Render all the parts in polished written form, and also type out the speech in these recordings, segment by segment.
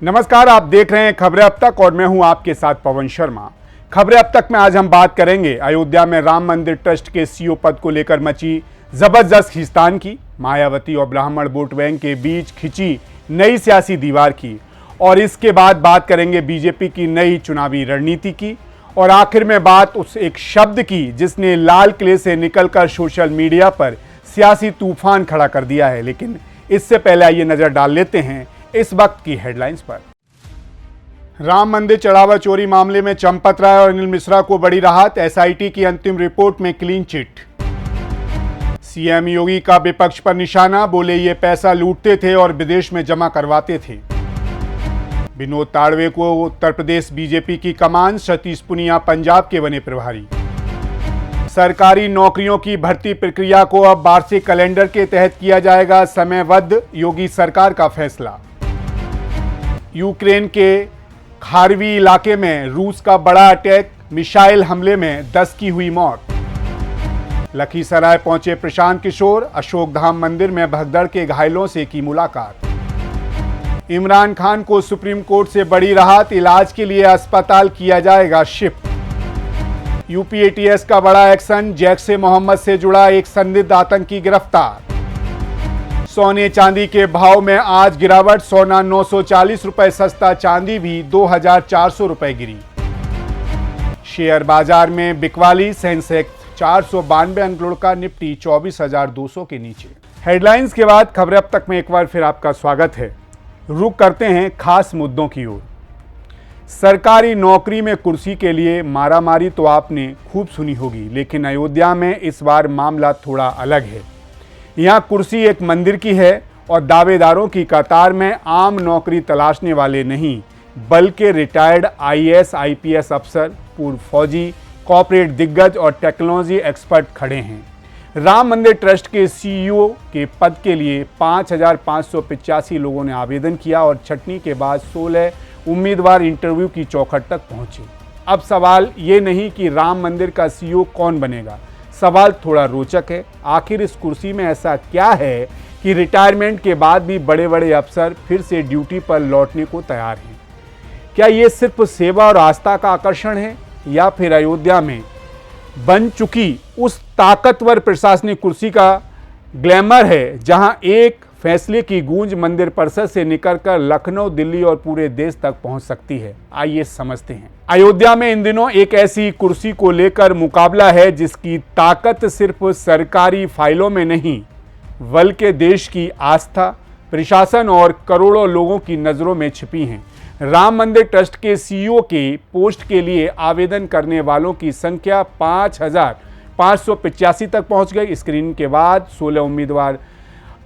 नमस्कार, आप देख रहे हैं खबरें अब तक और मैं हूं आपके साथ पवन शर्मा। खबरें अब तक में आज हम बात करेंगे अयोध्या में राम मंदिर ट्रस्ट के सीईओ पद को लेकर मची जबरदस्त खींचतान की, मायावती और ब्राह्मण वोट बैंक के बीच खिंची नई सियासी दीवार की, और इसके बाद बात करेंगे बीजेपी की नई चुनावी रणनीति की, और आखिर में बात उस एक शब्द की जिसने लाल किले से निकलकर सोशल मीडिया पर सियासी तूफान खड़ा कर दिया है। लेकिन इससे पहले आइए नजर डाल लेते हैं इस वक्त की हेडलाइंस पर। राम मंदिर चढ़ावा चोरी मामले में चंपत राय और अनिल मिश्रा को बड़ी राहत, एसआईटी की अंतिम रिपोर्ट में क्लीन चिट। सीएम योगी का विपक्ष पर निशाना, बोले ये पैसा लूटते थे और विदेश में जमा करवाते थे। विनोद ताड़वे को उत्तर प्रदेश बीजेपी की कमान, सतीश पुनिया पंजाब के बने प्रभारी। सरकारी नौकरियों की भर्ती प्रक्रिया को अब वार्षिक कैलेंडर के तहत किया जाएगा समयबद्ध, योगी सरकार का फैसला। यूक्रेन के खारवी इलाके में रूस का बड़ा अटैक, मिसाइल हमले में 10 की हुई मौत। लखीसराय पहुंचे प्रशांत किशोर, अशोकधाम मंदिर में भगदड़ के घायलों से की मुलाकात। इमरान खान को सुप्रीम कोर्ट से बड़ी राहत, इलाज के लिए अस्पताल किया जाएगा शिफ्ट। यूपीएटीएस का बड़ा एक्शन, जैश ए मोहम्मद से जुड़ा एक संदिग्ध आतंकी गिरफ्तार। सोने चांदी के भाव में आज गिरावट, सोना 940 रुपए सस्ता, चांदी भी 2400 रुपए गिरी। शेयर बाजार में बिकवाली, सेंसेक्स 492 अंक लुढ़का, निफ्टी 24,200 के नीचे। हेडलाइंस के बाद खबरें अब तक में एक बार फिर आपका स्वागत है। रुक करते हैं खास मुद्दों की ओर। सरकारी नौकरी में कुर्सी के लिए मारामारी तो आपने खूब सुनी होगी, लेकिन अयोध्या में इस बार मामला थोड़ा अलग है। यहाँ कुर्सी एक मंदिर की है और दावेदारों की कतार में आम नौकरी तलाशने वाले नहीं, बल्कि रिटायर्ड आईएएस आईपीएस अफसर, पूर्व फौजी, कॉर्पोरेट दिग्गज और टेक्नोलॉजी एक्सपर्ट खड़े हैं। राम मंदिर ट्रस्ट के सीईओ के पद के लिए 5,585 लोगों ने आवेदन किया और छटनी के बाद 16 उम्मीदवार इंटरव्यू की चौखट तक पहुंचे। अब सवाल ये नहीं कि राम मंदिर का सीईओ कौन बनेगा, सवाल थोड़ा रोचक है। आखिर इस कुर्सी में ऐसा क्या है कि रिटायरमेंट के बाद भी बड़े बड़े अफसर फिर से ड्यूटी पर लौटने को तैयार हैं? क्या ये सिर्फ सेवा और आस्था का आकर्षण है, या फिर अयोध्या में बन चुकी उस ताकतवर प्रशासनिक कुर्सी का ग्लैमर है, जहां एक फैसले की गूंज मंदिर परिसर से निकलकर लखनऊ, दिल्ली और पूरे देश तक पहुंच सकती है? आइए समझते हैं। अयोध्या में इन दिनों एक ऐसी कुर्सी को लेकर मुकाबला है जिसकी ताकत सिर्फ सरकारी फाइलों में नहीं, बल्कि देश की आस्था, प्रशासन और करोड़ों लोगों की नजरों में छिपी है। राम मंदिर ट्रस्ट के सीईओ के पोस्ट के लिए आवेदन करने वालों की संख्या 5,585 तक पहुंच गई। स्क्रीनिंग के बाद 16 उम्मीदवार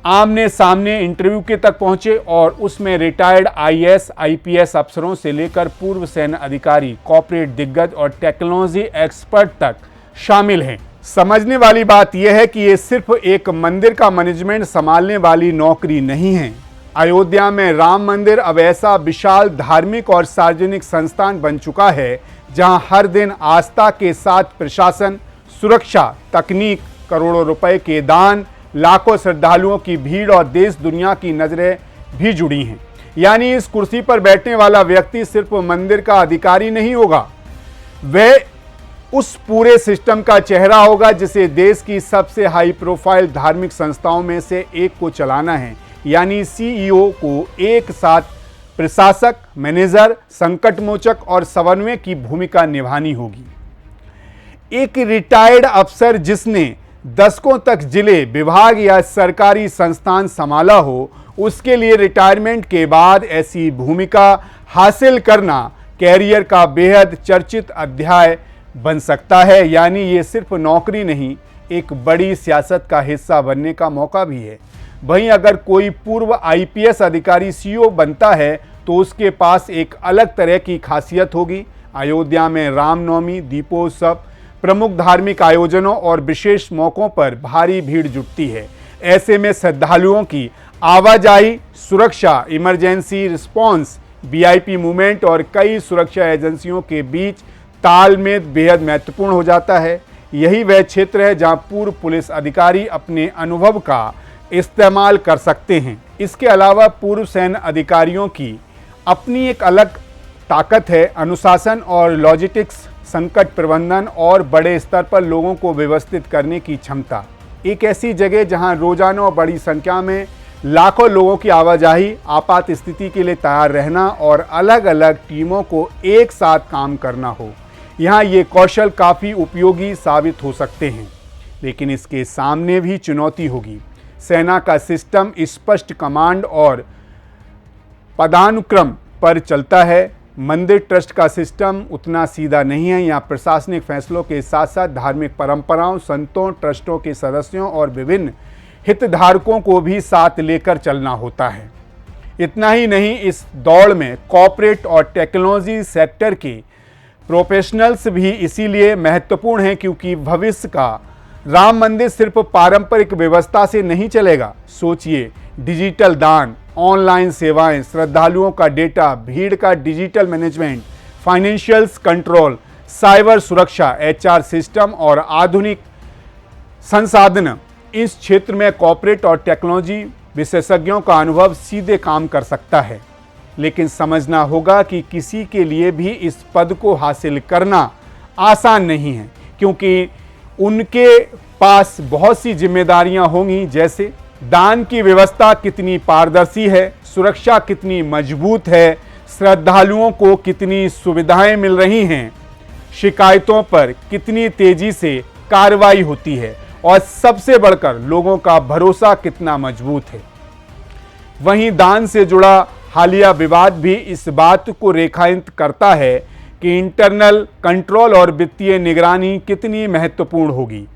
आमने सामने इंटरव्यू के तक पहुंचे और उसमें रिटायर्ड आईएएस आईपीएस अफसरों से लेकर पूर्व सेना अधिकारी, कॉर्पोरेट दिग्गज और टेक्नोलॉजी एक्सपर्ट तक शामिल हैं। समझने वाली बात यह है कि ये सिर्फ एक मंदिर का मैनेजमेंट संभालने वाली नौकरी नहीं है। अयोध्या में राम मंदिर अब ऐसा विशाल धार्मिक और सार्वजनिक संस्थान बन चुका है जहां हर दिन आस्था के साथ प्रशासन, सुरक्षा, तकनीक, करोड़ों रुपए के दान, लाखों श्रद्धालुओं की भीड़ और देश दुनिया की नजरें भी जुड़ी हैं। यानी इस कुर्सी पर बैठने वाला व्यक्ति सिर्फ मंदिर का अधिकारी नहीं होगा, वह उस पूरे सिस्टम का चेहरा होगा जिसे देश की सबसे हाई प्रोफाइल धार्मिक संस्थाओं में से एक को चलाना है। यानी सीईओ को एक साथ प्रशासक, मैनेजर, संकट मोचक और समन्वय की भूमिका निभानी होगी। एक रिटायर्ड अफसर जिसने दशकों तक जिले, विभाग या सरकारी संस्थान संभाला हो, उसके लिए रिटायरमेंट के बाद ऐसी भूमिका हासिल करना कैरियर का बेहद चर्चित अध्याय बन सकता है। यानी ये सिर्फ नौकरी नहीं, एक बड़ी सियासत का हिस्सा बनने का मौका भी है। वहीं अगर कोई पूर्व आईपीएस अधिकारी सीईओ बनता है तो उसके पास एक अलग तरह की खासियत होगी। अयोध्या में रामनवमी, दीपोत्सव, प्रमुख धार्मिक आयोजनों और विशेष मौकों पर भारी भीड़ जुटती है। ऐसे में श्रद्धालुओं की आवाजाही, सुरक्षा, इमरजेंसी रिस्पांस, वीआईपी मूवमेंट और कई सुरक्षा एजेंसियों के बीच तालमेल बेहद महत्वपूर्ण हो जाता है। यही वह क्षेत्र है जहां पूर्व पुलिस अधिकारी अपने अनुभव का इस्तेमाल कर सकते हैं। इसके अलावा पूर्व सैन्य अधिकारियों की अपनी एक अलग ताकत है। अनुशासन और लॉजिस्टिक्स, संकट प्रबंधन और बड़े स्तर पर लोगों को व्यवस्थित करने की क्षमता। एक ऐसी जगह जहां रोजाना और बड़ी संख्या में लाखों लोगों की आवाजाही, आपात स्थिति के लिए तैयार रहना और अलग अलग टीमों को एक साथ काम करना हो। यहाँ ये कौशल काफ़ी उपयोगी साबित हो सकते हैं, लेकिन इसके सामने भी चुनौती होगी। सेना का सिस्टम स्पष्ट कमांड और पदानुक्रम पर चलता है। मंदिर ट्रस्ट का सिस्टम उतना सीधा नहीं है। यहाँ प्रशासनिक फैसलों के साथ साथ धार्मिक परंपराओं, संतों, ट्रस्टों के सदस्यों और विभिन्न हितधारकों को भी साथ लेकर चलना होता है। इतना ही नहीं, इस दौड़ में कॉर्पोरेट और टेक्नोलॉजी सेक्टर के प्रोफेशनल्स भी इसीलिए महत्वपूर्ण हैं, क्योंकि भविष्य का राम मंदिर सिर्फ पारंपरिक व्यवस्था से नहीं चलेगा। सोचिए, डिजिटल दान, ऑनलाइन सेवाएं, श्रद्धालुओं का डेटा, भीड़ का digital management, financials control, cyber सुरक्षा, एचआर सिस्टम और आधुनिक संसाधन। इस क्षेत्र में कॉर्पोरेट और टेक्नोलॉजी विशेषज्ञों का अनुभव सीधे काम कर सकता है। लेकिन समझना होगा कि किसी के लिए भी इस पद को हासिल करना आसान नहीं है, क्योंकि उनके पास बहुत सी जिम्मेदारियां होंगी, जैसे दान की व्यवस्था कितनी पारदर्शी है, सुरक्षा कितनी मजबूत है, श्रद्धालुओं को कितनी सुविधाएं मिल रही हैं, शिकायतों पर कितनी तेजी से कार्रवाई होती है और सबसे बढ़कर लोगों का भरोसा कितना मजबूत है। वहीं दान से जुड़ा हालिया विवाद भी इस बात को रेखांकित करता है कि इंटरनल कंट्रोल और वित्तीय निगरानी कितनी महत्वपूर्ण होगी।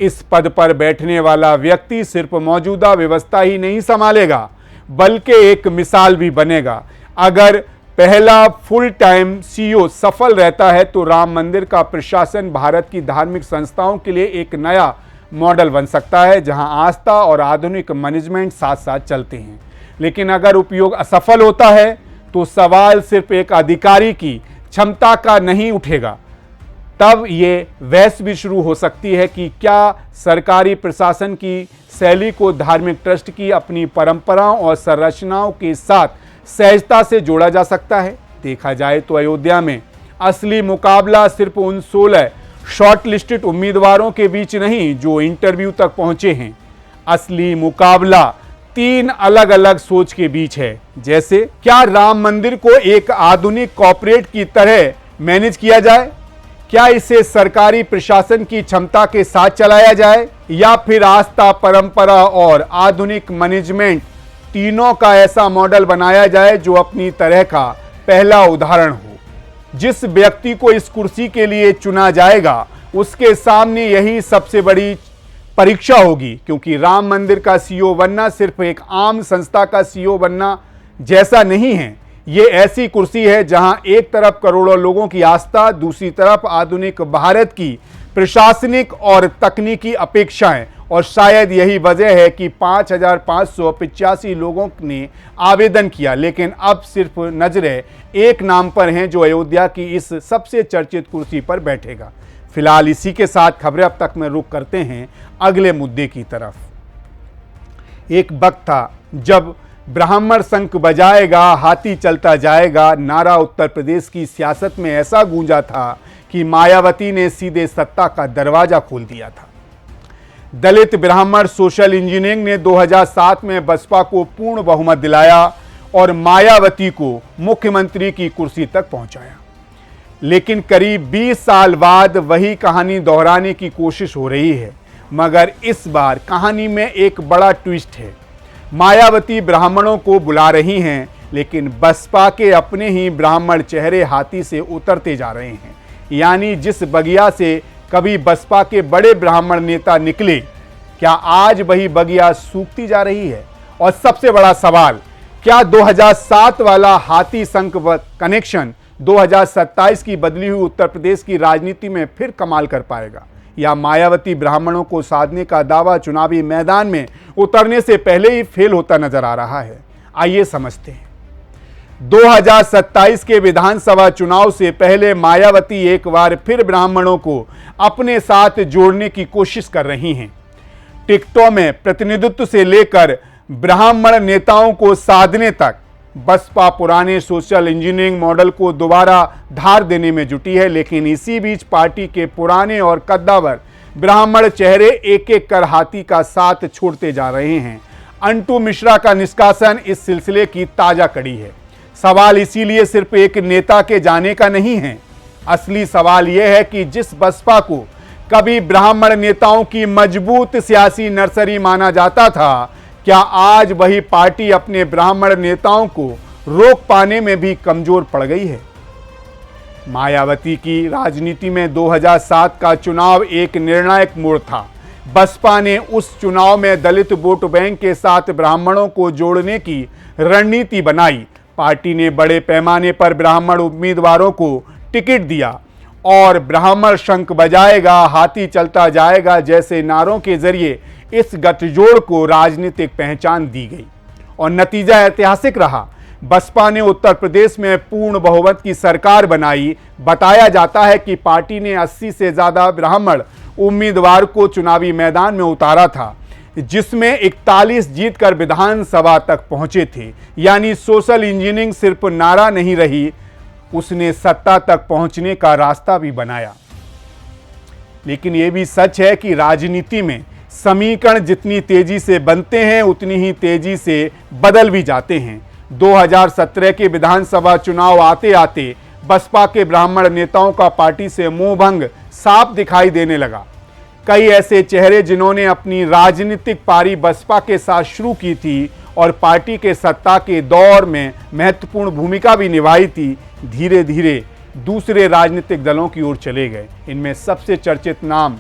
इस पद पर बैठने वाला व्यक्ति सिर्फ मौजूदा व्यवस्था ही नहीं संभालेगा, बल्कि एक मिसाल भी बनेगा। अगर पहला फुल टाइम सीईओ सफल रहता है तो राम मंदिर का प्रशासन भारत की धार्मिक संस्थाओं के लिए एक नया मॉडल बन सकता है, जहां आस्था और आधुनिक मैनेजमेंट साथ साथ चलते हैं। लेकिन अगर उपयोग असफल होता है तो सवाल सिर्फ एक अधिकारी की क्षमता का नहीं उठेगा। तब ये बहस भी शुरू हो सकती है कि क्या सरकारी प्रशासन की शैली को धार्मिक ट्रस्ट की अपनी परंपराओं और संरचनाओं के साथ सहजता से जोड़ा जा सकता है। देखा जाए तो अयोध्या में असली मुकाबला सिर्फ उन 16 शॉर्ट लिस्टेड उम्मीदवारों के बीच नहीं जो इंटरव्यू तक पहुंचे हैं। असली मुकाबला 3 अलग अलग सोच के बीच है। जैसे, क्या राम मंदिर को एक आधुनिक कॉर्पोरेट की तरह मैनेज किया जाए, क्या इसे सरकारी प्रशासन की क्षमता के साथ चलाया जाए, या फिर आस्था, परंपरा और आधुनिक मैनेजमेंट तीनों का ऐसा मॉडल बनाया जाए जो अपनी तरह का पहला उदाहरण हो। जिस व्यक्ति को इस कुर्सी के लिए चुना जाएगा उसके सामने यही सबसे बड़ी परीक्षा होगी, क्योंकि राम मंदिर का सीईओ बनना सिर्फ एक आम संस्था का सीईओ बनना जैसा नहीं है। ये ऐसी कुर्सी है जहां एक तरफ करोड़ों लोगों की आस्था, दूसरी तरफ आधुनिक भारत की प्रशासनिक और तकनीकी अपेक्षाएं। और शायद यही वजह है कि 5,585 लोगों ने आवेदन किया, लेकिन अब सिर्फ नजरें एक नाम पर हैं जो अयोध्या की इस सबसे चर्चित कुर्सी पर बैठेगा। फिलहाल इसी के साथ खबरें अब तक में रुक करते हैं अगले मुद्दे की तरफ। एक वक्त था जब ब्राह्मण शंख बजाएगा, हाथी चलता जाएगा नारा उत्तर प्रदेश की सियासत में ऐसा गूंजा था कि मायावती ने सीधे सत्ता का दरवाजा खोल दिया था। दलित ब्राह्मण सोशल इंजीनियरिंग ने 2007 में बसपा को पूर्ण बहुमत दिलाया और मायावती को मुख्यमंत्री की कुर्सी तक पहुंचाया। लेकिन करीब 20 साल बाद वही कहानी दोहराने की कोशिश हो रही है, मगर इस बार कहानी में एक बड़ा ट्विस्ट है। मायावती ब्राह्मणों को बुला रही हैं, लेकिन बसपा के अपने ही ब्राह्मण चेहरे हाथी से उतरते जा रहे हैं। यानी जिस बगिया से कभी बसपा के बड़े ब्राह्मण नेता निकले, क्या आज वही बगिया सूखती जा रही है? और सबसे बड़ा सवाल, क्या 2007 वाला हाथी शंख कनेक्शन 2027 की बदली हुई उत्तर प्रदेश की राजनीति में फिर कमाल कर पाएगा, या मायावती ब्राह्मणों को साधने का दावा चुनावी मैदान में उतरने से पहले ही फेल होता नजर आ रहा है? आइए समझते हैं। 2027 के विधानसभा चुनाव से पहले मायावती एक बार फिर ब्राह्मणों को अपने साथ जोड़ने की कोशिश कर रही हैं। टिकटों में प्रतिनिधित्व से लेकर ब्राह्मण नेताओं को साधने तक बसपा पुराने सोशल इंजीनियरिंग मॉडल को दोबारा धार देने में जुटी है, लेकिन इसी बीच पार्टी के पुराने और कद्दावर ब्राह्मण चेहरे एक एक कर हाथी का साथ छोड़ते जा रहे हैं। अंटू मिश्रा का निष्कासन इस सिलसिले की ताजा कड़ी है। सवाल इसीलिए सिर्फ एक नेता के जाने का नहीं है, असली सवाल यह है कि जिस बसपा को कभी ब्राह्मण नेताओं की मजबूत सियासी नर्सरी माना जाता था, क्या आज वही पार्टी अपने ब्राह्मण नेताओं को रोक पाने में भी कमजोर पड़ गई है? मायावती की राजनीति में 2007 का चुनाव एक निर्णायक मोड़ था। बसपा ने उस चुनाव में दलित वोट बैंक के साथ ब्राह्मणों को जोड़ने की रणनीति बनाई। पार्टी ने बड़े पैमाने पर ब्राह्मण उम्मीदवारों को टिकट दिया और ब्राह्मण शंख बजाएगा, हाथी चलता जाएगा जैसे नारों के जरिए इस गठजोड़ को राजनीतिक पहचान दी गई और नतीजा ऐतिहासिक रहा। बसपा ने उत्तर प्रदेश में पूर्ण बहुमत की सरकार बनाई। बताया जाता है कि पार्टी ने 80 से ज्यादा ब्राह्मण उम्मीदवार को चुनावी मैदान में उतारा था, जिसमें 41 जीतकर विधानसभा तक पहुंचे थे। यानी सोशल इंजीनियरिंग सिर्फ नारा नहीं रही, उसने सत्ता तक पहुंचने का रास्ता भी बनाया। लेकिन यह भी सच है कि राजनीति में समीकरण जितनी तेजी से बनते हैं उतनी ही तेजी से बदल भी जाते हैं। 2017 के विधानसभा चुनाव आते आते बसपा के ब्राह्मण नेताओं का पार्टी से मोहभंग साफ दिखाई देने लगा। कई ऐसे चेहरे जिन्होंने अपनी राजनीतिक पारी बसपा के साथ शुरू की थी और पार्टी के सत्ता के दौर में महत्वपूर्ण भूमिका भी निभाई थी, धीरे धीरे दूसरे राजनीतिक दलों की ओर चले गए। इनमें सबसे चर्चित नाम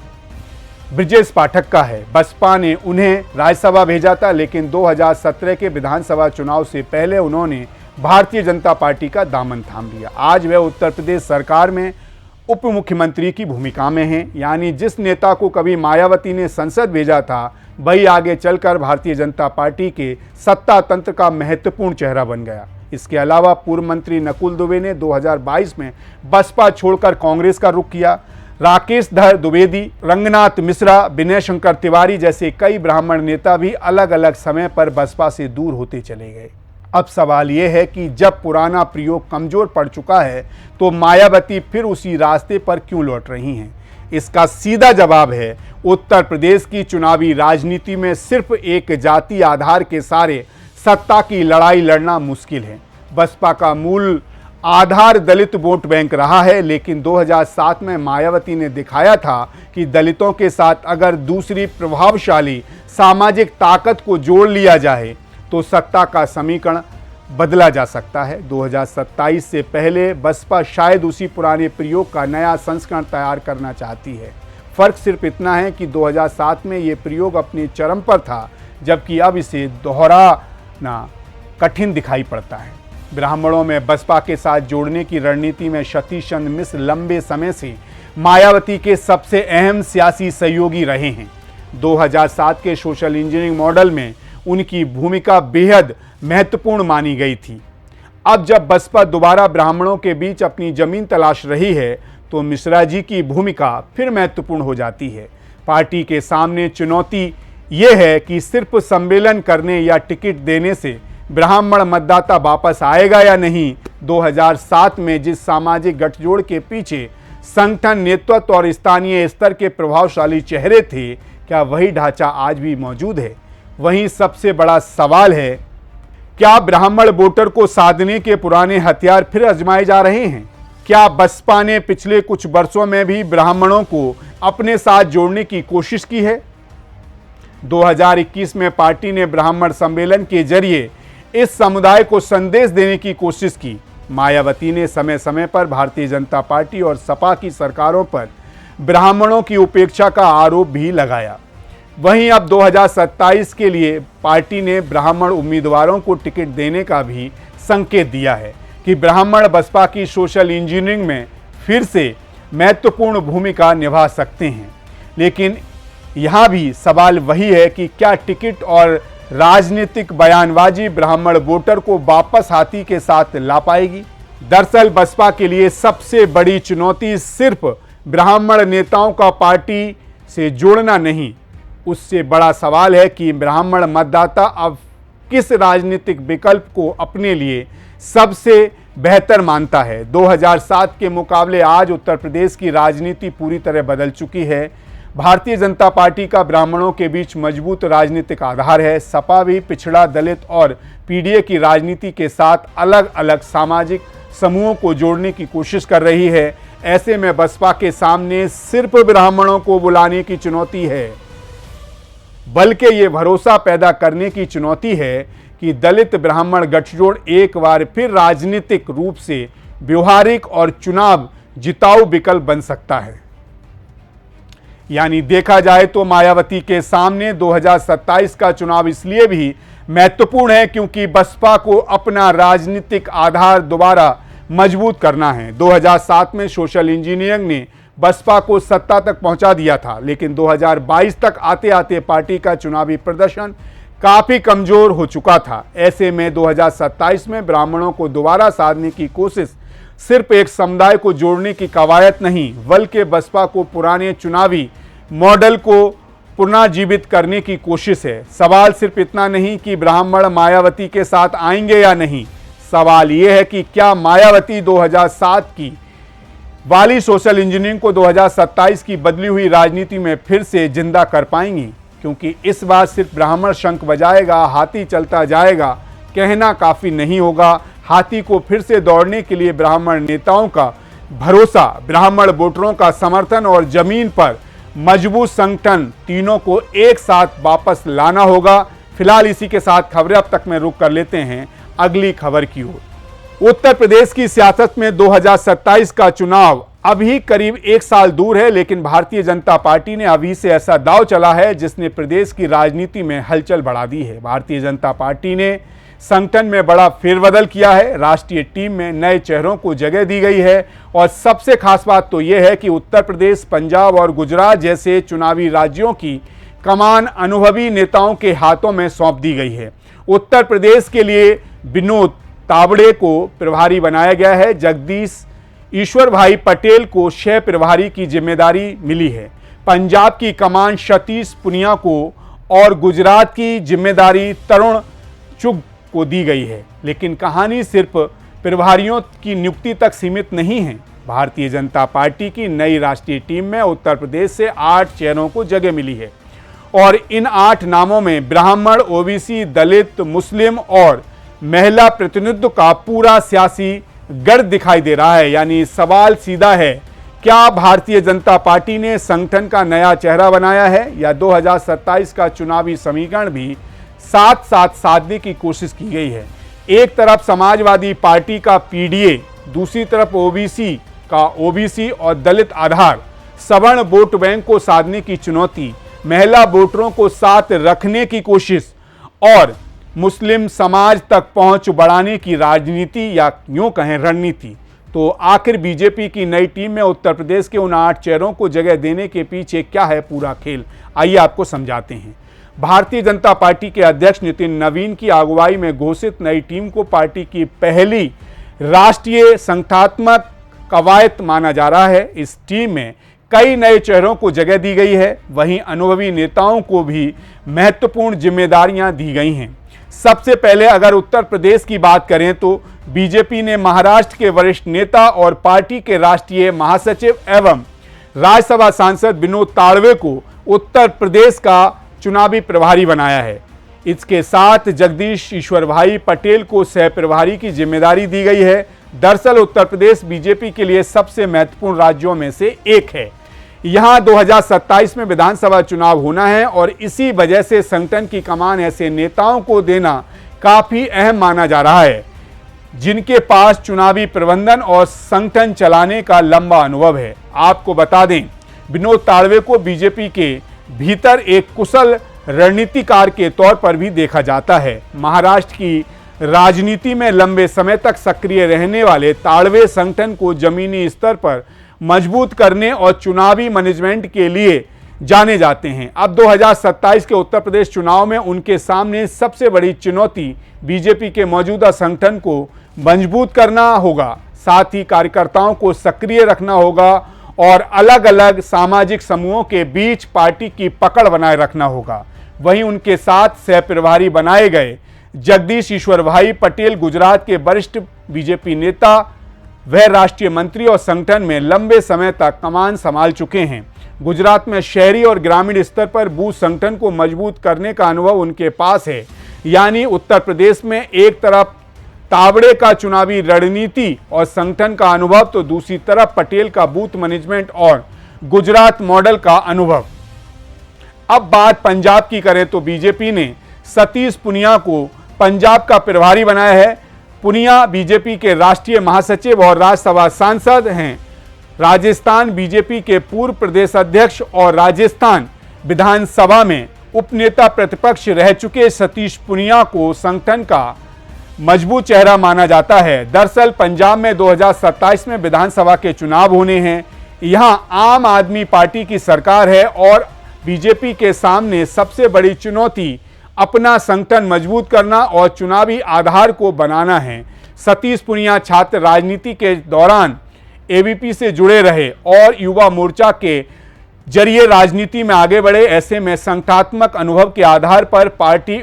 ब्रजेश पाठक का है। बसपा ने उन्हें राज्यसभा भेजा था, लेकिन 2017 के विधानसभा चुनाव से पहले उन्होंने भारतीय जनता पार्टी का दामन थाम लिया। आज वह उत्तर प्रदेश सरकार में उप मुख्यमंत्री की भूमिका में हैं। यानी जिस नेता को कभी मायावती ने संसद भेजा था, वही आगे चलकर भारतीय जनता पार्टी के सत्ता तंत्र का महत्वपूर्ण चेहरा बन गया। इसके अलावा पूर्व मंत्री नकुल दुबे ने 2022 में बसपा छोड़कर कांग्रेस का रुख किया। राकेश धर द्विवेदी, रंगनाथ मिश्रा, विनय शंकर तिवारी जैसे कई ब्राह्मण नेता भी अलग अलग समय पर बसपा से दूर होते चले गए। अब सवाल यह है कि जब पुराना प्रयोग कमजोर पड़ चुका है तो मायावती फिर उसी रास्ते पर क्यों लौट रही हैं? इसका सीधा जवाब है, उत्तर प्रदेश की चुनावी राजनीति में सिर्फ एक जाति आधार के सारे सत्ता की लड़ाई लड़ना मुश्किल है। बसपा का मूल आधार दलित वोट बैंक रहा है, लेकिन 2007 में मायावती ने दिखाया था कि दलितों के साथ अगर दूसरी प्रभावशाली सामाजिक ताकत को जोड़ लिया जाए तो सत्ता का समीकरण बदला जा सकता है। 2027 से पहले बसपा शायद उसी पुराने प्रयोग का नया संस्करण तैयार करना चाहती है। फर्क सिर्फ इतना है कि 2007 में ये प्रयोग अपने चरम पर था, जबकि अब इसे दोहराना कठिन दिखाई पड़ता है। ब्राह्मणों में बसपा के साथ जोड़ने की रणनीति में सतीश चंद्र मिश्र लंबे समय से मायावती के सबसे अहम सियासी सहयोगी रहे हैं। 2007 के सोशल इंजीनियरिंग मॉडल में उनकी भूमिका बेहद महत्वपूर्ण मानी गई थी। अब जब बसपा दोबारा ब्राह्मणों के बीच अपनी जमीन तलाश रही है तो मिश्रा जी की भूमिका फिर महत्वपूर्ण हो जाती है। पार्टी के सामने चुनौती ये है कि सिर्फ सम्मेलन करने या टिकट देने से ब्राह्मण मतदाता वापस आएगा या नहीं। 2007 में जिस सामाजिक गठजोड़ के पीछे संगठन, नेतृत्व और स्थानीय स्तर के प्रभावशाली चेहरे थे, क्या वही ढांचा आज भी मौजूद है? वहीं सबसे बड़ा सवाल है, क्या ब्राह्मण वोटर को साधने के पुराने हथियार फिर आजमाए जा रहे हैं? क्या बसपा ने पिछले कुछ वर्षों में भी ब्राह्मणों को अपने साथ जोड़ने की कोशिश की है? 2021 में पार्टी ने ब्राह्मण सम्मेलन के जरिए इस समुदाय को संदेश देने की कोशिश की। मायावती ने समय समय पर भारतीय जनता पार्टी और सपा की सरकारों पर ब्राह्मणों की उपेक्षा का आरोप भी लगाया। वहीं अब 2027 के लिए पार्टी ने ब्राह्मण उम्मीदवारों को टिकट देने का भी संकेत दिया है कि ब्राह्मण बसपा की सोशल इंजीनियरिंग में फिर से महत्वपूर्ण भूमिका निभा सकते हैं। लेकिन यहाँ भी सवाल वही है कि क्या टिकट और राजनीतिक बयानबाजी ब्राह्मण वोटर को वापस हाथी के साथ ला पाएगी? दरअसल बसपा के लिए सबसे बड़ी चुनौती सिर्फ ब्राह्मण नेताओं का पार्टी से जोड़ना नहीं, उससे बड़ा सवाल है कि ब्राह्मण मतदाता अब किस राजनीतिक विकल्प को अपने लिए सबसे बेहतर मानता है। 2007 के मुकाबले आज उत्तर प्रदेश की राजनीति पूरी तरह बदल चुकी है। भारतीय जनता पार्टी का ब्राह्मणों के बीच मजबूत राजनीतिक आधार है। सपा भी पिछड़ा, दलित और पीडीए की राजनीति के साथ अलग अलग सामाजिक समूहों को जोड़ने की कोशिश कर रही है। ऐसे में बसपा के सामने सिर्फ ब्राह्मणों को बुलाने की चुनौती है, बल्कि ये भरोसा पैदा करने की चुनौती है कि दलित ब्राह्मण गठजोड़ एक बार फिर राजनीतिक रूप से व्यवहारिक और चुनाव जिताऊ विकल्प बन सकता है। यानी देखा जाए तो मायावती के सामने 2027 का चुनाव इसलिए भी महत्वपूर्ण है क्योंकि बसपा को अपना राजनीतिक आधार दोबारा मजबूत करना है। 2007 में सोशल इंजीनियरिंग ने बसपा को सत्ता तक पहुंचा दिया था, लेकिन 2022 तक आते आते पार्टी का चुनावी प्रदर्शन काफी कमजोर हो चुका था। ऐसे में 2027 में ब्राह्मणों को दोबारा साधने की कोशिश सिर्फ एक समुदाय को जोड़ने की कवायद नहीं, बल्कि बसपा को पुराने चुनावी मॉडल को पुनर्जीवित करने की कोशिश है। सवाल सिर्फ इतना नहीं कि ब्राह्मण मायावती के साथ आएंगे या नहीं, सवाल यह है कि क्या मायावती 2007 की वाली सोशल इंजीनियरिंग को 2027 की बदली हुई राजनीति में फिर से जिंदा कर पाएंगी। क्योंकि इस बार सिर्फ ब्राह्मण शंख बजाएगा, हाथी चलता जाएगा कहना काफी नहीं होगा। हाथी को फिर से दौड़ने के लिए ब्राह्मण नेताओं का भरोसा, ब्राह्मण वोटरों का समर्थन और जमीन पर मजबूत संगठन, तीनों को एक साथ वापस लाना होगा। फिलहाल इसी के साथ खबरें अब तक में रुक कर लेते हैं अगली खबर की ओर। उत्तर प्रदेश की सियासत में 2027 का चुनाव अभी करीब एक साल दूर है, लेकिन भारतीय जनता पार्टी ने अभी से ऐसा दांव चला है जिसने प्रदेश की राजनीति में हलचल बढ़ा दी है। भारतीय जनता पार्टी ने संगठन में बड़ा फेरबदल किया है। राष्ट्रीय टीम में नए चेहरों को जगह दी गई है और सबसे खास बात तो यह है कि उत्तर प्रदेश, पंजाब और गुजरात जैसे चुनावी राज्यों की कमान अनुभवी नेताओं के हाथों में सौंप दी गई है। उत्तर प्रदेश के लिए विनोद तावड़े को प्रभारी बनाया गया है। जगदीश ईश्वर भाई पटेल को शह प्रभारी की जिम्मेदारी मिली है। पंजाब की कमान सतीश पुनिया को और गुजरात की जिम्मेदारी तरुण चुग को दी गई है। लेकिन कहानी सिर्फ प्रभारियों की नियुक्ति तक सीमित नहीं है। भारतीय जनता पार्टी की नई राष्ट्रीय टीम में उत्तर प्रदेश से 8 चेहरों को जगह मिली है और इन 8 नामों में ब्राह्मण, ओबीसी, दलित, मुस्लिम और महिला प्रतिनिधित्व का पूरा सियासी गढ़ दिखाई दे रहा है। यानी सवाल सीधा है, क्या भारतीय जनता पार्टी ने संगठन का नया चेहरा बनाया है या 2027 का चुनावी समीकरण भी साथ साथ साधने की कोशिश की गई है। एक तरफ समाजवादी पार्टी का पीडीए, दूसरी तरफ ओबीसी का ओबीसी और दलित आधार, सवर्ण वोट बैंक को साधने की चुनौती, महिला वोटरों को साथ रखने की कोशिश और मुस्लिम समाज तक पहुंच बढ़ाने की राजनीति या यूं कहें रणनीति। तो आखिर बीजेपी की नई टीम में उत्तर प्रदेश के उन 8 चेहरों को जगह देने के पीछे क्या है पूरा खेल, आइए आपको समझाते हैं। भारतीय जनता पार्टी के अध्यक्ष नितिन नवीन की अगुवाई में घोषित नई टीम को पार्टी की पहली राष्ट्रीय संगठनात्मक कवायद माना जा रहा है। इस टीम में कई नए चेहरों को जगह दी गई है, वहीं अनुभवी नेताओं को भी महत्वपूर्ण जिम्मेदारियां दी गई हैं। सबसे पहले अगर उत्तर प्रदेश की बात करें तो बीजेपी ने महाराष्ट्र के वरिष्ठ नेता और पार्टी के राष्ट्रीय महासचिव एवं राज्यसभा सांसद विनोद तावड़े को उत्तर प्रदेश का चुनावी प्रभारी बनाया है। इसके साथ जगदीश ईश्वर भाई पटेल को सह प्रभारी की जिम्मेदारी दी गई है। दरअसल उत्तर प्रदेश बीजेपी के लिए सबसे महत्वपूर्ण राज्यों में से एक है। यहां 2027 में विधानसभा चुनाव होना है और इसी वजह से संगठन की कमान ऐसे नेताओं को देना काफी अहम माना जा रहा है जिनके पास चुनावी प्रबंधन और संगठन चलाने का लंबा अनुभव है। आपको बता दें, विनोद तावड़े को बीजेपी के भीतर एक कुशल रणनीतिकार के तौर पर भी देखा जाता है। महाराष्ट्र की राजनीति में लंबे समय तक सक्रिय रहने वाले तावड़े संगठन को जमीनी स्तर पर मजबूत करने और चुनावी मैनेजमेंट के लिए जाने जाते हैं। अब 2027 के उत्तर प्रदेश चुनाव में उनके सामने सबसे बड़ी चुनौती बीजेपी के मौजूदा संगठन को मजबूत करना होगा, साथ ही कार्यकर्ताओं को सक्रिय रखना होगा और अलग अलग सामाजिक समूहों के बीच पार्टी की पकड़ बनाए रखना होगा। वहीं उनके साथ सह प्रभारी बनाए गए जगदीश ईश्वर भाई पटेल गुजरात के वरिष्ठ बीजेपी नेता, वह राष्ट्रीय मंत्री और संगठन में लंबे समय तक कमान संभाल चुके हैं। गुजरात में शहरी और ग्रामीण स्तर पर बूथ संगठन को मजबूत करने का अनुभव उनके पास है। यानी उत्तर प्रदेश में एक तरफ तावड़े का चुनावी रणनीति और संगठन का अनुभव, तो दूसरी तरफ पटेल का बूथ मैनेजमेंट और गुजरात मॉडल का अनुभव। अब बात पंजाब की करें तो बीजेपी ने सतीश पूनिया को पंजाब का प्रभारी बनाया है। पूनिया बीजेपी के राष्ट्रीय महासचिव और राज्यसभा सांसद हैं। राजस्थान बीजेपी के पूर्व प्रदेश अध्यक्ष और राजस्थान विधानसभा में उपनेता प्रतिपक्ष रह चुके सतीश पूनिया को संगठन का मजबूत चेहरा माना जाता है। दरअसल पंजाब में 2027 में विधानसभा के चुनाव होने हैं। यहां आम आदमी पार्टी की सरकार है और बीजेपी के सामने सबसे बड़ी चुनौती अपना संगठन मजबूत करना और चुनावी आधार को बनाना है। सतीश पूनिया छात्र राजनीति के दौरान एबीपी से जुड़े रहे और युवा मोर्चा के जरिए राजनीति में आगे बढ़े। ऐसे में संगठनात्मक अनुभव के आधार पर पार्टी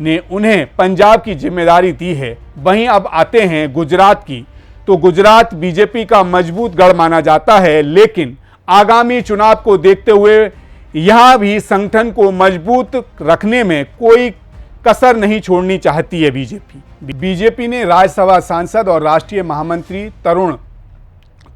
ने उन्हें पंजाब की जिम्मेदारी दी है। वहीं अब आते हैं गुजरात की, तो गुजरात बीजेपी का मजबूत गढ़ माना जाता है, लेकिन आगामी चुनाव को देखते हुए यहां भी संगठन को मजबूत रखने में कोई कसर नहीं छोड़नी चाहती है बीजेपी। बीजेपी ने राज्यसभा सांसद और राष्ट्रीय महामंत्री तरुण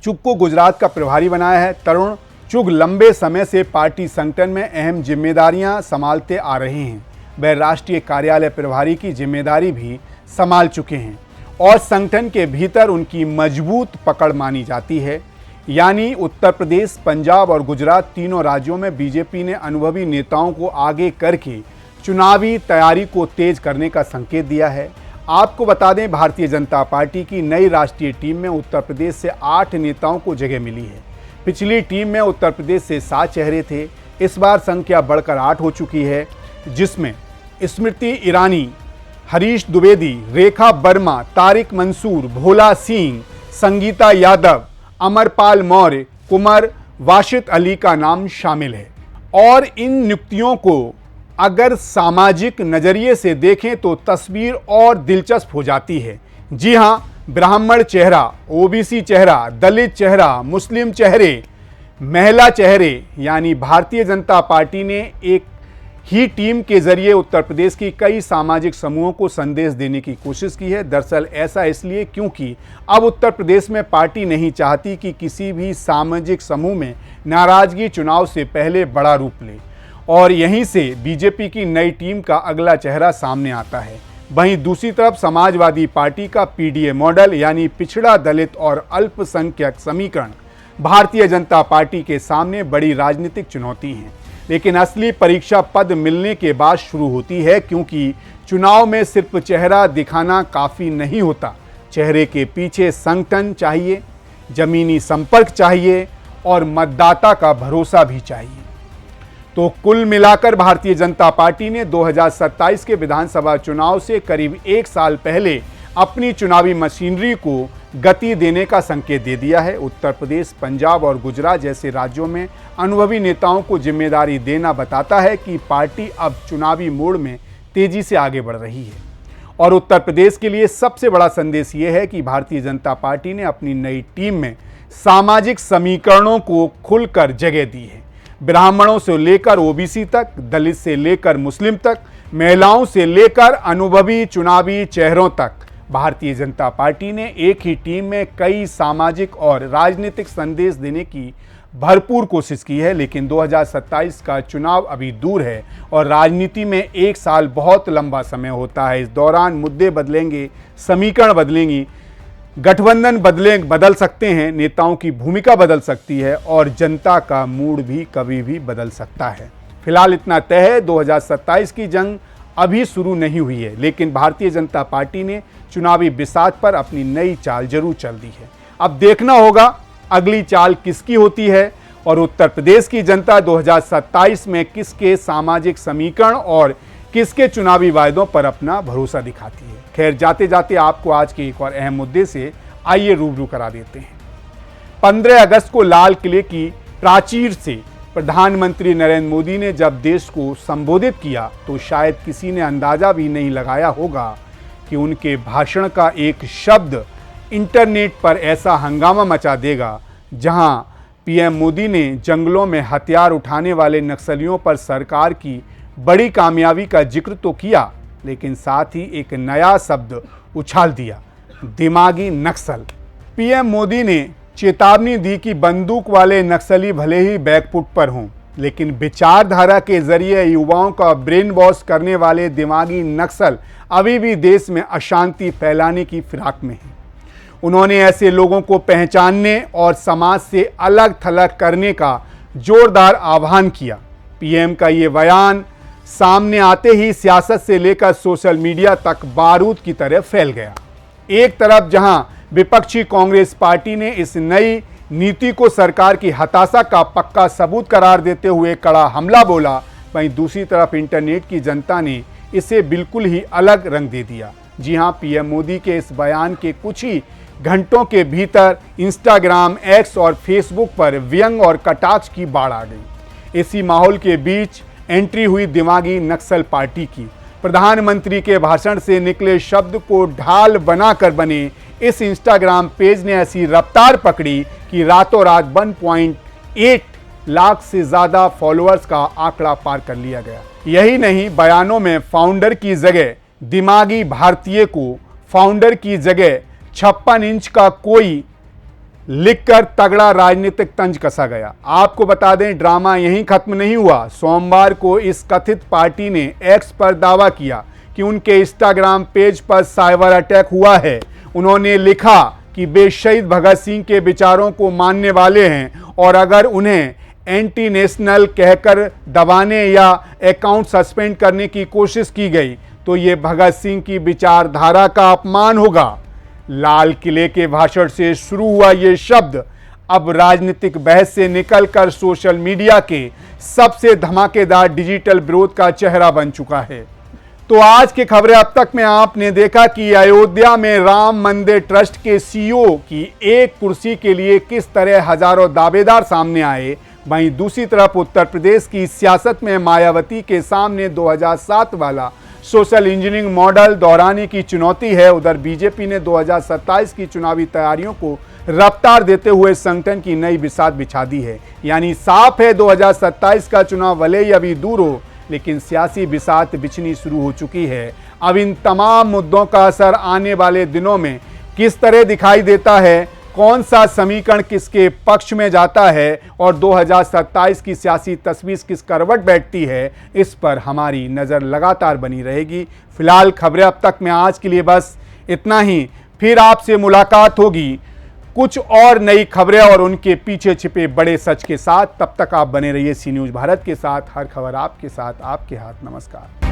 चुग को गुजरात का प्रभारी बनाया है। तरुण चुग लंबे समय से पार्टी संगठन में अहम जिम्मेदारियां संभालते आ रहे हैं। वह राष्ट्रीय कार्यालय प्रभारी की जिम्मेदारी भी संभाल चुके हैं और संगठन के भीतर उनकी मजबूत पकड़ मानी जाती है। यानी उत्तर प्रदेश, पंजाब और गुजरात तीनों राज्यों में बीजेपी ने अनुभवी नेताओं को आगे करके चुनावी तैयारी को तेज करने का संकेत दिया है। आपको बता दें, भारतीय जनता पार्टी की नई राष्ट्रीय टीम में उत्तर प्रदेश से 8 नेताओं को जगह मिली है। पिछली टीम में उत्तर प्रदेश से 7 चेहरे थे। इस बार संख्या बढ़कर 8 हो चुकी है, जिसमें स्मृति ईरानी, हरीश द्विवेदी, रेखा वर्मा, तारिक मंसूर, भोला सिंह, संगीता यादव, अमरपाल मौर्य, कुमार वाशिद अली का नाम शामिल है। और इन नियुक्तियों को अगर सामाजिक नजरिए से देखें तो तस्वीर और दिलचस्प हो जाती है। जी हां, ब्राह्मण चेहरा, ओबीसी चेहरा, दलित चेहरा, मुस्लिम चेहरे, महिला चेहरे, यानी भारतीय जनता पार्टी ने एक ही टीम के जरिए उत्तर प्रदेश की कई सामाजिक समूहों को संदेश देने की कोशिश की है। दरअसल ऐसा इसलिए क्योंकि अब उत्तर प्रदेश में पार्टी नहीं चाहती कि किसी भी सामाजिक समूह में नाराजगी चुनाव से पहले बड़ा रूप ले, और यहीं से बीजेपी की नई टीम का अगला चेहरा सामने आता है। वहीं दूसरी तरफ समाजवादी पार्टी का पीडीए मॉडल, यानी पिछड़ा, दलित और अल्पसंख्यक समीकरण भारतीय जनता पार्टी के सामने बड़ी राजनीतिक चुनौती है। लेकिन असली परीक्षा पद मिलने के बाद शुरू होती है, क्योंकि चुनाव में सिर्फ चेहरा दिखाना काफ़ी नहीं होता। चेहरे के पीछे संगठन चाहिए, जमीनी संपर्क चाहिए और मतदाता का भरोसा भी चाहिए। तो कुल मिलाकर भारतीय जनता पार्टी ने 2027 के विधानसभा चुनाव से करीब 1 साल पहले अपनी चुनावी मशीनरी को गति देने का संकेत दे दिया है। उत्तर प्रदेश, पंजाब और गुजरात जैसे राज्यों में अनुभवी नेताओं को जिम्मेदारी देना बताता है कि पार्टी अब चुनावी मोड़ में तेजी से आगे बढ़ रही है। और उत्तर प्रदेश के लिए सबसे बड़ा संदेश ये है कि भारतीय जनता पार्टी ने अपनी नई टीम में सामाजिक समीकरणों को खुलकर जगह दी है। ब्राह्मणों से लेकर ओबीसी तक, दलित से लेकर मुस्लिम तक, महिलाओं से लेकर अनुभवी चुनावी चेहरों तक, भारतीय जनता पार्टी ने एक ही टीम में कई सामाजिक और राजनीतिक संदेश देने की भरपूर कोशिश की है। लेकिन 2027 का चुनाव अभी दूर है और राजनीति में 1 साल बहुत लंबा समय होता है। इस दौरान मुद्दे बदलेंगे, समीकरण बदलेंगी, गठबंधन बदल सकते हैं, नेताओं की भूमिका बदल सकती है और जनता का मूड भी कभी भी बदल सकता है। फिलहाल इतना तय है, 2027 की जंग अभी शुरू नहीं हुई है, लेकिन भारतीय जनता पार्टी ने चुनावी बिसात पर अपनी नई चाल जरूर चल दी है। अब देखना होगा अगली चाल किसकी होती है और उत्तर प्रदेश की जनता 2027 में किसके सामाजिक समीकरण और किसके चुनावी वायदों पर अपना भरोसा दिखाती है। खैर, जाते जाते आपको आज के एक और अहम मुद्दे से आइए रूबरू करा देते हैं। 15 अगस्त को लाल किले की प्राचीर से प्रधानमंत्री नरेंद्र मोदी ने जब देश को संबोधित किया तो शायद किसी ने अंदाजा भी नहीं लगाया होगा कि उनके भाषण का एक शब्द इंटरनेट पर ऐसा हंगामा मचा देगा। जहां पीएम मोदी ने जंगलों में हथियार उठाने वाले नक्सलियों पर सरकार की बड़ी कामयाबी का जिक्र तो किया, लेकिन साथ ही एक नया शब्द उछाल दिया, दिमागी नक्सल। पीएम मोदी ने चेतावनी दी कि बंदूक वाले नक्सली भले ही बैकफुट पर हों, लेकिन विचारधारा के जरिए युवाओं का ब्रेन वॉश करने वाले दिमागी नक्सल अभी भी देश में अशांति फैलाने की फिराक में हैं। उन्होंने ऐसे लोगों को पहचानने और समाज से अलग थलग करने का जोरदार आह्वान किया। पीएम का ये बयान सामने आते ही सियासत से लेकर सोशल मीडिया तक बारूद की तरह फैल गया। एक तरफ जहां विपक्षी कांग्रेस पार्टी ने इस नई नीति को सरकार की हताशा का पक्का सबूत करार देते हुए कड़ा हमला बोला, वहीं दूसरी तरफ इंटरनेट की जनता ने इसे बिल्कुल ही अलग रंग दे दिया। जी हां, पीएम मोदी के इस बयान के कुछ ही घंटों के भीतर इंस्टाग्राम, एक्स और फेसबुक पर व्यंग और कटाक्ष की बाढ़ आ गई। इसी माहौल के बीच एंट्री हुई दिमागी नक्सल पार्टी की। प्रधानमंत्री के भाषण से निकले शब्द को ढाल बनाकर बने इस इंस्टाग्राम पेज ने ऐसी रफ्तार पकड़ी कि रातों रात 1.8 लाख से ज्यादा फॉलोअर्स का आंकड़ा पार कर लिया गया। यही नहीं, बयानों में फाउंडर की जगह दिमागी भारतीय को फाउंडर की जगह 56 इंच का कोई लिखकर तगड़ा राजनीतिक तंज कसा गया। आपको बता दें, ड्रामा यहीं खत्म नहीं हुआ। सोमवार को इस कथित पार्टी ने एक्स पर दावा किया कि उनके इंस्टाग्राम पेज पर साइबर अटैक हुआ है। उन्होंने लिखा कि वे शहीद भगत सिंह के विचारों को मानने वाले हैं और अगर उन्हें एंटी नेशनल कहकर दबाने या अकाउंट सस्पेंड करने की कोशिश की गई तो ये भगत सिंह की विचारधारा का अपमान होगा। लाल किले के भाषण से शुरू हुआ ये शब्द अब राजनीतिक बहस से निकलकर सोशल मीडिया के सबसे धमाकेदार डिजिटल विरोध का चेहरा बन चुका है। तो आज की खबरें अब तक में आपने देखा कि अयोध्या में राम मंदिर ट्रस्ट के सीईओ की एक कुर्सी के लिए किस तरह हजारों दावेदार सामने आए। वहीं दूसरी तरफ उत्तर प्रदेश की सियासत में मायावती के सामने 2007 वाला सोशल इंजीनियरिंग मॉडल दोहराने की चुनौती है। उधर बीजेपी ने 2027 की चुनावी तैयारियों को रफ्तार देते हुए संगठन की नई बिसात बिछा दी है। यानी साफ है 2027 का चुनाव भले ही अभी दूर हो, लेकिन सियासी बिसात बिछनी शुरू हो चुकी है। अब इन तमाम मुद्दों का असर आने वाले दिनों में किस तरह दिखाई देता है, कौन सा समीकरण किसके पक्ष में जाता है और 2027 की सियासी तस्वीर किस करवट बैठती है, इस पर हमारी नज़र लगातार बनी रहेगी। फिलहाल खबरें अब तक में आज के लिए बस इतना ही। फिर आपसे मुलाकात होगी कुछ और नई खबरें और उनके पीछे छिपे बड़े सच के साथ। तब तक आप बने रहिए सी न्यूज़ भारत के साथ। हर खबर आपके साथ, आपके हाथ। नमस्कार।